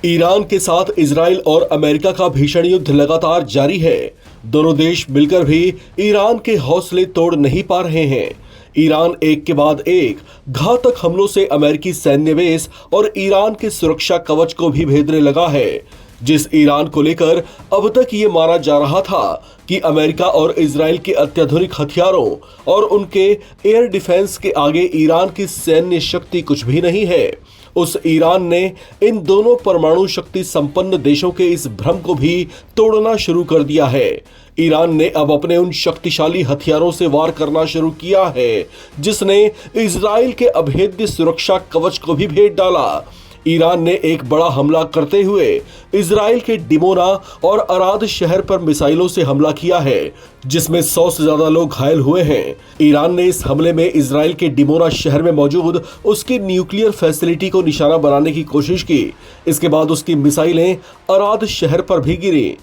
Iran के साथ Israel और अमेरिका का भीषण युद्ध लगातार जारी है। दोनों देश मिलकर भी ईरान के हौसले तोड़ नहीं पा रहे हैं। ईरान एक के बाद एक घातक हमलों से अमेरिकी सैन्य बेस और ईरान के सुरक्षा कवच को भी भेदने लगा है। जिस ईरान को लेकर अब तक ये माना जा रहा था कि अमेरिका और इजराइल के अत्याधुनिक हथियारों और उनके एयर डिफेंस के आगे ईरान की सैन्य शक्ति कुछ भी नहीं है, उस ईरान ने इन दोनों परमाणु शक्ति संपन्न देशों के इस भ्रम को भी तोड़ना शुरू कर दिया है। ईरान ने अब अपने उन शक्तिशाली हथियारों से वार करना शुरू किया है, जिसने इजराइल के अभेद्य सुरक्षा कवच को भी भेद डाला। ईरान ने एक बड़ा हमला करते हुए इजराइल के डिमोना और अराद शहर पर मिसाइलों से हमला किया है, जिसमें 100 से ज्यादा लोग घायल हुए हैं। ईरान ने इस हमले में इजराइल के डिमोना शहर में मौजूद उसकी न्यूक्लियर फैसिलिटी को निशाना बनाने की कोशिश की। इसके बाद उसकी मिसाइलें अराद शहर पर भी गिरी।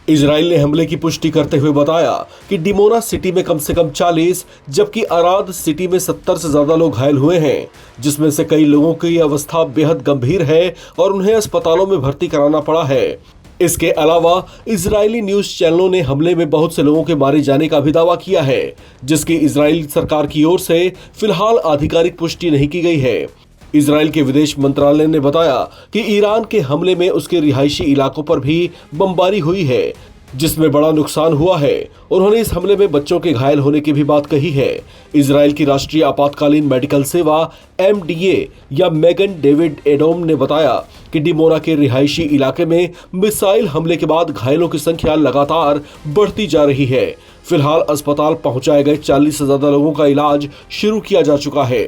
इजराइल ने हमले की पुष्टि करते हुए बताया कि डिमोना सिटी में कम से कम 40 जबकि अराद सिटी में 70 से ज्यादा लोग घायल हुए हैं, जिसमें से कई लोगों की अवस्था बेहद गंभीर है और उन्हें अस्पतालों में भर्ती कराना पड़ा है। इसके अलावा इजरायली न्यूज चैनलों ने हमले में बहुत से लोगों के मारे जाने का भी दावा किया है, जिसकी इजराइल सरकार की ओर से फिलहाल आधिकारिक पुष्टि नहीं की गई है। इजराइल के विदेश मंत्रालय ने बताया कि ईरान के हमले में उसके रिहायशी इलाकों पर भी बमबारी हुई है, जिसमें बड़ा नुकसान हुआ है। उन्होंने इस हमले में बच्चों के घायल होने की भी बात कही है। इजराइल की राष्ट्रीय आपातकालीन मेडिकल सेवा MDA या मेगन डेविड एडोम ने बताया कि डिमोना के रिहायशी इलाके में मिसाइल हमले के बाद घायलों की संख्या लगातार बढ़ती जा रही है। फिलहाल अस्पताल पहुंचाए गए 40 से ज्यादा लोगों का इलाज शुरू किया जा चुका है।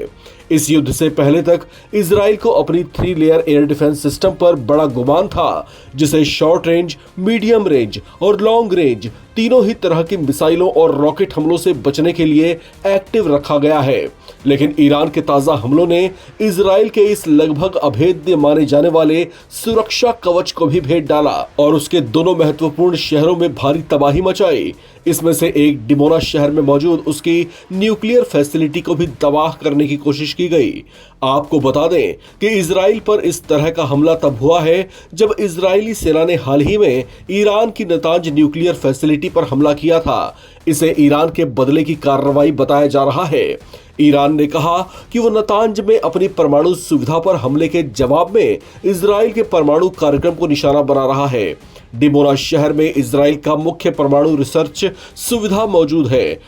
इस युद्ध से पहले तक इजराइल को अपनी 3 लेयर एयर डिफेंस सिस्टम पर बड़ा गुमान था, जिसे शॉर्ट रेंज, मीडियम रेंज और लॉन्ग रेंज तीनों ही तरह की मिसाइलों और रॉकेट हमलों से बचने के लिए एक्टिव रखा गया है। लेकिन ईरान के ताजा हमलों ने इजराइल के इस लगभग अभेद्य माने जाने वाले सुरक्षा कवच को भी भेद डाला और उसके दोनों महत्वपूर्ण शहरों में भारी तबाही मचाई। इसमें से एक डिमोना शहर में मौजूद उसकी न्यूक्लियर फैसिलिटी को भी तबाह करने की कोशिश की गई। आपको बता दें कि इजराइल पर इस तरह का हमला तब हुआ है जब इजरायली सेना ने हाल ही में ईरान की नतांज न्यूक्लियर फैसिलिटी पर हमला किया था। इसे ईरान के बदले की कार्रवाई बताया जा रहा है। ईरान ने कहा कि वो नतांज में अपनी परमाणु सुविधा पर हमले के जवाब में इजराइल के परमाणु कार्यक्रम को निशाना बना रहा है। डिमोना शहर में इजराइल का मुख्य परमाणु रिसर्च सुविधा मौजूद है।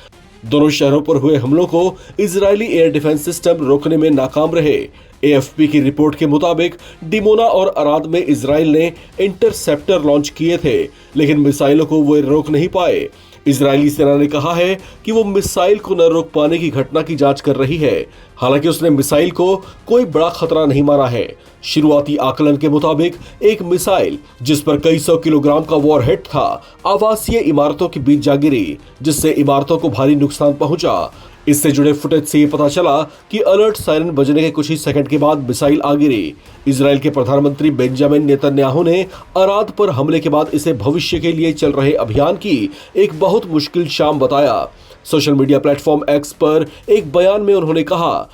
दोनों शहरों पर हुए हमलों को इजरायली एयर डिफेंस सिस्टम रोकने में नाकाम रहे। AFP की रिपोर्ट के मुताबिक डिमोना और अराद में इजराइल ने इंटरसेप्टर लॉन्च किए थे, लेकिन मिसाइलों को वो रोक नहीं पाए। इजरायली सेना ने कहा है कि वो मिसाइल को न रोक पाने की घटना की जांच कर रही है। हालांकि उसने मिसाइल को कोई बड़ा खतरा नहीं माना है। शुरुआती आकलन के मुताबिक एक मिसाइल जिस पर कई 100 किलोग्राम का वॉरहेड था, आवासीय इमारतों के बीच जा गिरी, जिससे इमारतों को भारी नुकसान पहुंचा। इससे जुड़े फुटेज से ये पता चला कि अलर्ट सायरन बजने के कुछ ही सेकंड के बाद मिसाइल आ गिरी। इजराइल के प्रधानमंत्री बेंजामिन नेतन्याहू ने अराद पर हमले के बाद इसे भविष्य के लिए चल रहे अभियान की एक बहुत मुश्किल शाम बताया। सोशल मीडिया प्लेटफॉर्म X पर एक बयान में उन्होंने कहा,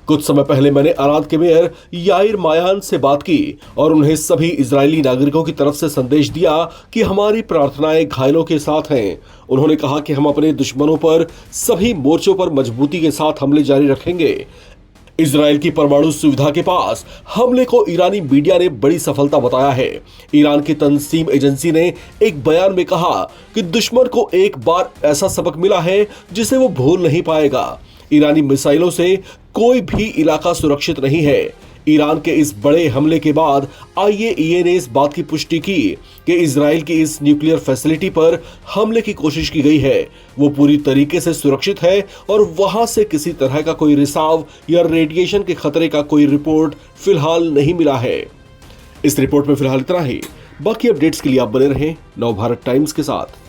कुछ समय पहले मैंने अराद के मेयर याइर मायान से बात की और उन्हें सभी इजरायली नागरिकों की तरफ से संदेश दिया कि हमारी प्रार्थनाएं घायलों के साथ हैं। उन्होंने कहा कि हम अपने दुश्मनों पर सभी मोर्चों पर मजबूती के साथ हमले जारी रखेंगे। इजराइल की परमाणु सुविधा के पास हमले को ईरानी मीडिया ने बड़ी सफलता बताया है। ईरान की तंजीम एजेंसी ने एक बयान में कहा कि दुश्मन को एक बार ऐसा सबक मिला है जिसे वो भूल नहीं पाएगा। ईरानी मिसाइलों से कोई भी इलाका सुरक्षित नहीं है। ईरान के इस बड़े हमले के बाद IAEA ने इस बात की पुष्टि की कि इजराइल की इस न्यूक्लियर फैसिलिटी पर हमले की कोशिश की गई है, वो पूरी तरीके से सुरक्षित है और वहां से किसी तरह का कोई रिसाव या रेडिएशन के खतरे का कोई रिपोर्ट फिलहाल नहीं मिला है। इस रिपोर्ट में फिलहाल इतना ही। बाकी अपडेट्स के लिए आप बने रहें नवभारत टाइम्स के साथ।